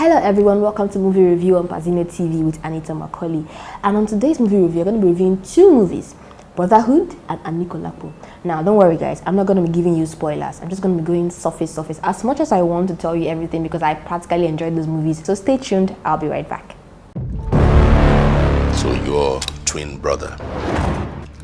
Hello everyone, welcome to Movie Review on Pazinotv with Anita Macaulay. And on today's movie review, we're going to be reviewing two movies, Brotherhood and Anikulapo. Now, don't worry guys, I'm not going to be giving you spoilers. I'm just going to be going surface as much as I want to tell you everything because I practically enjoyed those movies. So stay tuned, I'll be right back. So your twin brother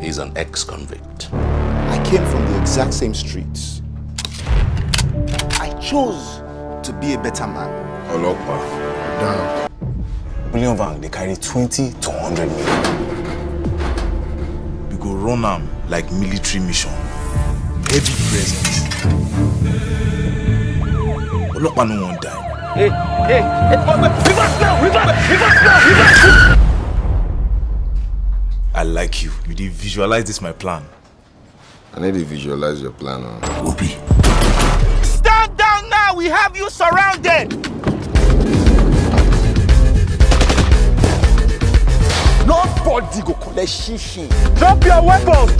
is an ex-convict. I came from the exact same streets. I chose to be a better man. Olopa, down. William Van, they carry 20 to 100 million. We go run them like military mission. Heavy presence. Olopa no one die. Hey, reverse now! I like you. You did visualize this my plan. I need to visualize your plan. Obi. Stand down now! We have you surrounded! Nobody go collect shishi. Drop your weapons!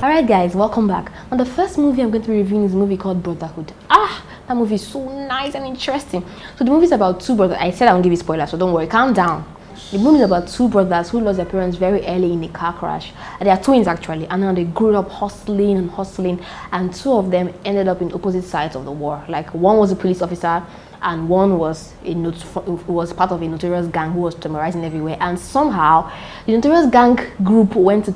Alright guys, welcome back. Now the first movie I'm going to be reviewing is a movie called Brotherhood. That movie is so nice and interesting. So the movie is about two brothers. I said I won't give you spoilers, so don't worry, calm down. The movie is about two brothers who lost their parents very early in a car crash. And they are twins actually, and now they grew up hustling, and two of them ended up in opposite sides of the war. Like one was a police officer and one was part of a notorious gang who was terrorizing everywhere. And somehow the notorious gang group went to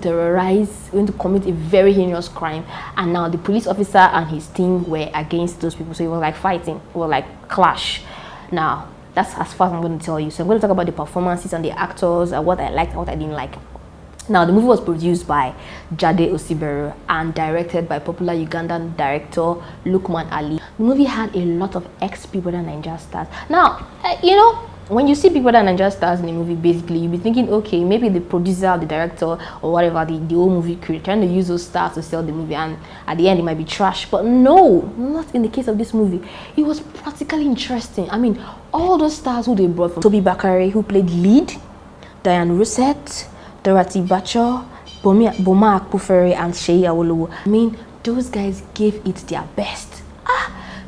commit a very heinous crime, and now the police officer and his team were against those people. So it was like fighting, it was like clash. Now that's as far as I'm going to tell you. So I'm going to talk about the performances and the actors and what I liked and what I didn't like. Now, the movie was produced by Jade Osiberu and directed by popular Ugandan director Lukman Ali. The movie had a lot of ex-Big Brother Naija stars. Now, when you see Big Brother Naija stars in a movie, basically, you'll be thinking, okay, maybe the producer, the director, or whatever, the whole movie crew, trying to use those stars to sell the movie, and at the end, it might be trash. But no, not in the case of this movie. It was practically interesting. I mean, all those stars who they brought from Toby Bakare, who played lead, Diane Rousset, Dorothy Bacho, Boma Akpufere, and Sheyi Awolowo. I mean, those guys gave it their best.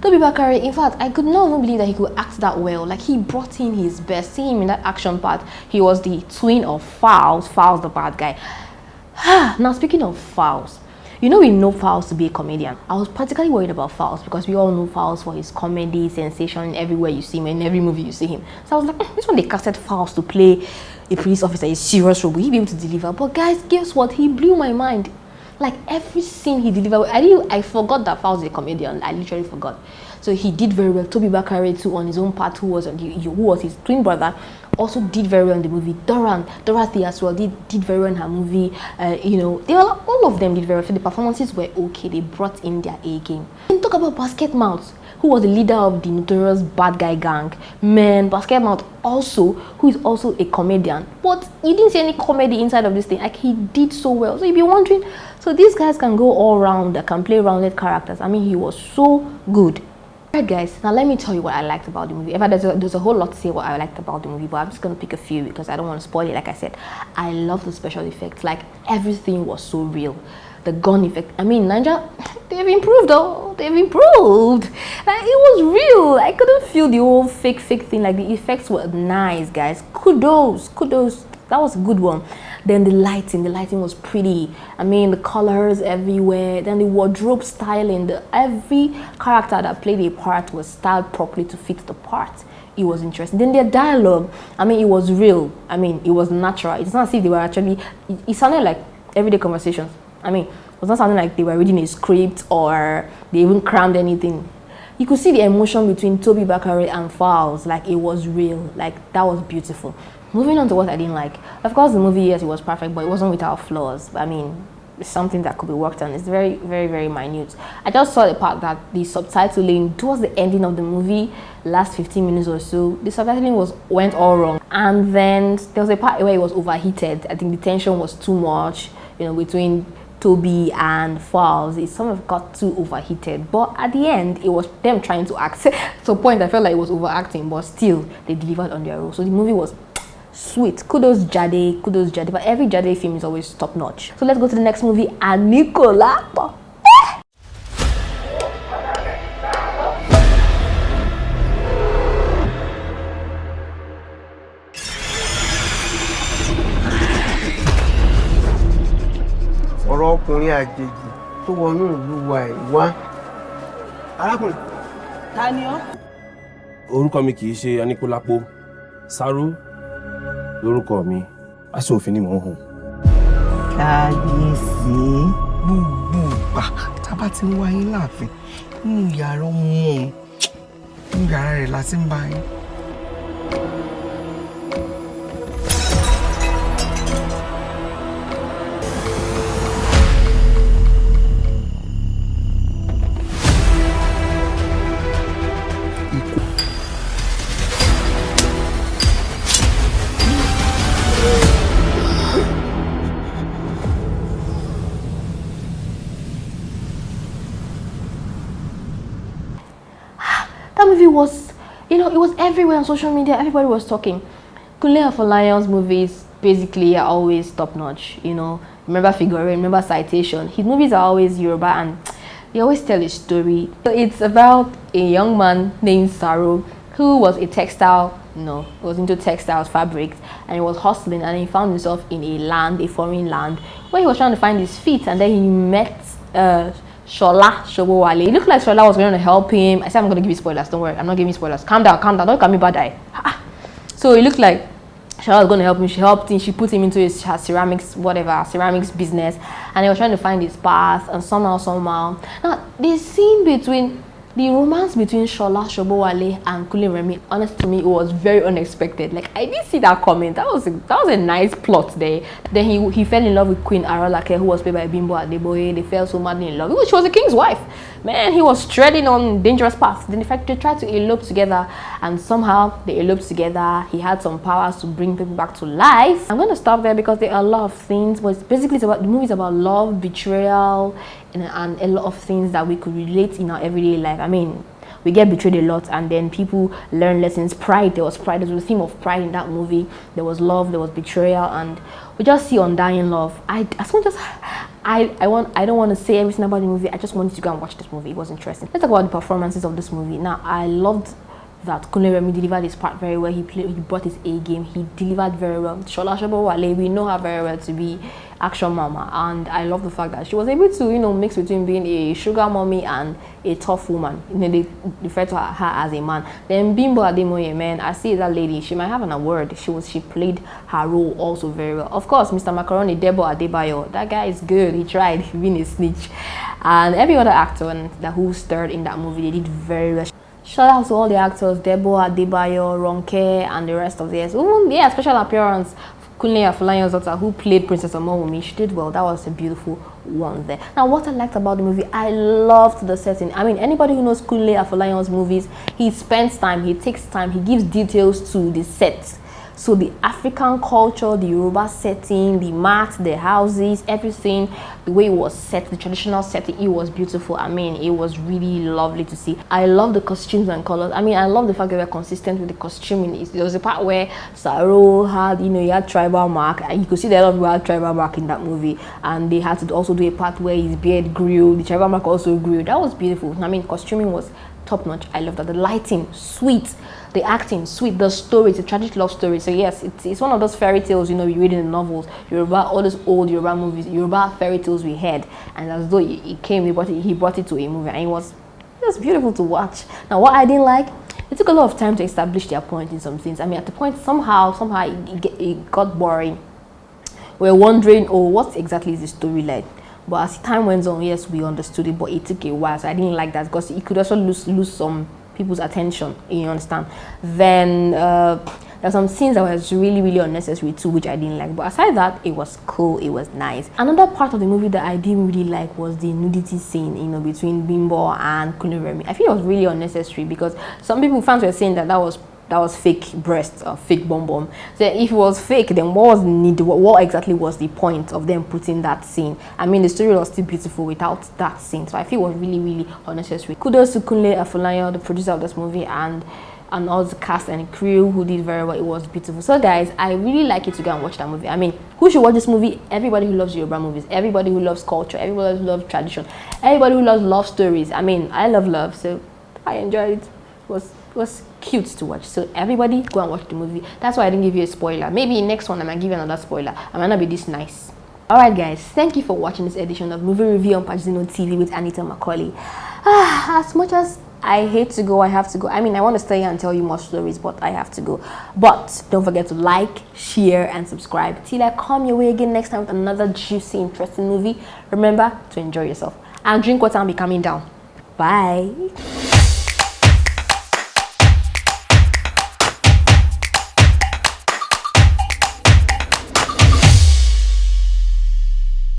Toby Bakare, in fact, I could not even believe that he could act that well. Like, he brought in his best. See him in that action part. He was the twin of Fowles the bad guy. Now, speaking of Fowles, we know Fowles to be a comedian. I was particularly worried about Fowles because we all know Fowles for his comedy, sensation, everywhere you see him, in every movie you see him. So I was like, this one they casted Fowles to play a police officer, a serious role. Will he be able to deliver? But guys, guess what? He blew my mind. Like every scene he delivered, I forgot that Fowles is a comedian. I literally forgot. So he did very well. Toby Bakare too, on his own part, who was his twin brother, also did very well in the movie. Dorothy as well did very well in her movie. All of them did very well. So the performances were okay. They brought in their A game. And talk about Basket Mouth, who was the leader of the notorious bad guy gang. Man, Basket Mouth also, who is also a comedian. But you didn't see any comedy inside of this thing. Like, he did so well. So you'd be wondering, so these guys can go all round, they can play rounded characters. I mean, he was so good. Alright guys, now let me tell you what I liked about the movie. There's a whole lot to say what I liked about the movie, but I'm just going to pick a few because I don't want to spoil it. Like I said, I love the special effects. Like, everything was so real. The gun effect, I mean, Naija, they've improved though. They've improved. Like, it was real. I couldn't feel the whole fake thing. Like, the effects were nice, guys. Kudos. That was a good one. Then the lighting was pretty. I mean, the colors everywhere. Then the wardrobe styling, every character that played a part was styled properly to fit the part. It was interesting. Then their dialogue, I mean, it was real. I mean, it was natural. It's not as if they were actually, it sounded like everyday conversations. I mean, it was not sounding like they were reading a script or they even crammed anything. You could see the emotion between Toby Bakare and Fowles. Like, it was real. Like, that was beautiful. Moving on to what I didn't like. Of course, the movie, yes, it was perfect, but it wasn't without flaws. I mean, it's something that could be worked on. It's very, very, very minute. I just saw the part that the subtitling towards the ending of the movie, last 15 minutes or so, the subtitling went all wrong. And then there was a part where it was overheated. I think the tension was too much, between Toby and Fowles. It sort of got too overheated, but at the end it was them trying to act. To a point I felt like it was overacting, but still they delivered on their role. So the movie was Sweet. Kudos Jade, kudos Jade. But every Jade film is always top notch. So let's go to the next movie, Anikola. ọ̀rọ̀ ọkùnrin àjèjì tó wọnú ìlú wa ìwá. arákùnrin. Ta ni ọ́? Orúkọ mi kì í ṣe Aníkúlápó. Sáró lórúkọ mi. Aṣọ òfin ni mò ń hùn. kábíyèsí gbogbo ìgbà tá a bá ti ń wá yín láàfin nínú yàrá ọmọ nínú yàrá rẹ̀ la ti ń bá yín. That movie was, you know, it was everywhere on social media. Everybody was talking. Kunle Afolayan's movies basically are always top notch. You know, remember Figure, remember Citation. His movies are always Yoruba and they always tell a story. So it's about a young man named Saro who was a was into textiles, fabrics, and he was hustling, and he found himself in a foreign land, where he was trying to find his feet, and then he met Shola Shobowale. It looked like Shola was going to help him. I said, I'm going to give you spoilers. Don't worry, I'm not giving you spoilers. Calm down. Don't look at me bad eye. So it looked like Shola was going to help him. She helped him. She put him into her ceramics business, and he was trying to find his path. And somehow, now the romance between Shola Shobowale and Kunle Remi, honestly to me, it was very unexpected. Like, I didn't see that coming. That was a nice plot there. Then he fell in love with Queen Arolake, who was played by Bimbo Adeboye. They fell so madly in love. She was a king's wife. Man, he was treading on dangerous paths. Then in fact, they tried to elope together, and somehow they eloped together. He had some powers to bring people back to life. I'm going to stop there because there are a lot of things, but basically the movie is about love, betrayal, and a lot of things that we could relate in our everyday life. I mean, we get betrayed a lot, and then people learn lessons. Pride, there was pride. There was a theme of pride in that movie. There was love, there was betrayal, and we just see undying love. I don't want to say everything about the movie. I just wanted to go and watch this movie. It was interesting. Let's talk about the performances of this movie. Now, I loved that Kunle Remi delivered his part very well. He brought his A game. He delivered very well. Shola Shobowale, we know her very well to be action mama, and I love the fact that she was able to, you know, mix between being a sugar mommy and a tough woman. You know, they refer to her as a man. Then Bimbo Ademoye, man, I see that lady. She might have an award. She played her role also very well. Of course, Mr. Macaroni, Debo Adebayo, that guy is good. He tried. He being a snitch, and every other actor who starred in that movie, they did very well. Shout out to all the actors, Debo Adebayo, Ronke, and the rest of this. Yeah, special appearance, Kunle Afolayan's daughter, who played Princess Omowumi. She did well. That was a beautiful one there. Now, what I liked about the movie, I loved the setting. I mean, anybody who knows Kunle Afolayan's movies, he spends time, he takes time, he gives details to the set. So the African culture, the Yoruba setting, the mat, the houses, everything, the way it was set, the traditional setting, it was beautiful. I mean, it was really lovely to see. I love the costumes and colors. I mean, I love the fact that they were consistent with the costuming. There was a part where Saro had, you know, he had tribal mark. And you could see that a lot of people had tribal mark in that movie. And they had to also do a part where his beard grew. The tribal mark also grew. That was beautiful. I mean, costuming was top notch. I love that. The lighting, sweet. The acting, sweet. The story, it's a tragic love story. So yes, it's one of those fairy tales, you know, you read in the novels. Yoruba, all those old Yoruba movies, Yoruba fairy tales we had. And as though he brought it to a movie, and it was beautiful to watch. Now, what I didn't like, it took a lot of time to establish their point in some things. I mean, at the point, somehow it got boring. We're wondering, oh, what exactly is the story like? But as time went on, yes, we understood it, but it took a while. So I didn't like that because it could also lose some people's attention, you understand. Then there's some scenes that was really, really unnecessary too, which I didn't like. But aside that, it was cool, it was nice. Another part of the movie that I didn't really like was the nudity scene, you know, between Bimbo and Kunle Remi. I feel it was really unnecessary because some fans were saying that was fake breasts or fake bum. So if it was fake, then what was the need? What exactly was the point of them putting that scene? I mean, the story was still beautiful without that scene. So I feel it was really, really unnecessary. Kudos to Kunle Afolayan, the producer of this movie, and and all the cast and crew who did very well. It was beautiful. So guys, I really like you to go and watch that movie. I mean, who should watch this movie? Everybody who loves Yoruba movies, everybody who loves culture, everybody who loves tradition, everybody who loves love stories. I mean, I love love, so I enjoyed it. It was cute to watch. So everybody go and watch the movie. That's why I didn't give you a spoiler. Maybe next one I might give you another spoiler. I might not be this nice. Alright guys, thank you for watching this edition of Movie Review on Pazinotv with Anita Macaulay. As much as I hate to go, I have to go. I mean, I want to stay here and tell you more stories, but I have to go. But don't forget to like, share, and subscribe. Till I come your way again next time with another juicy, interesting movie. Remember to enjoy yourself. And drink water and be coming down. Bye.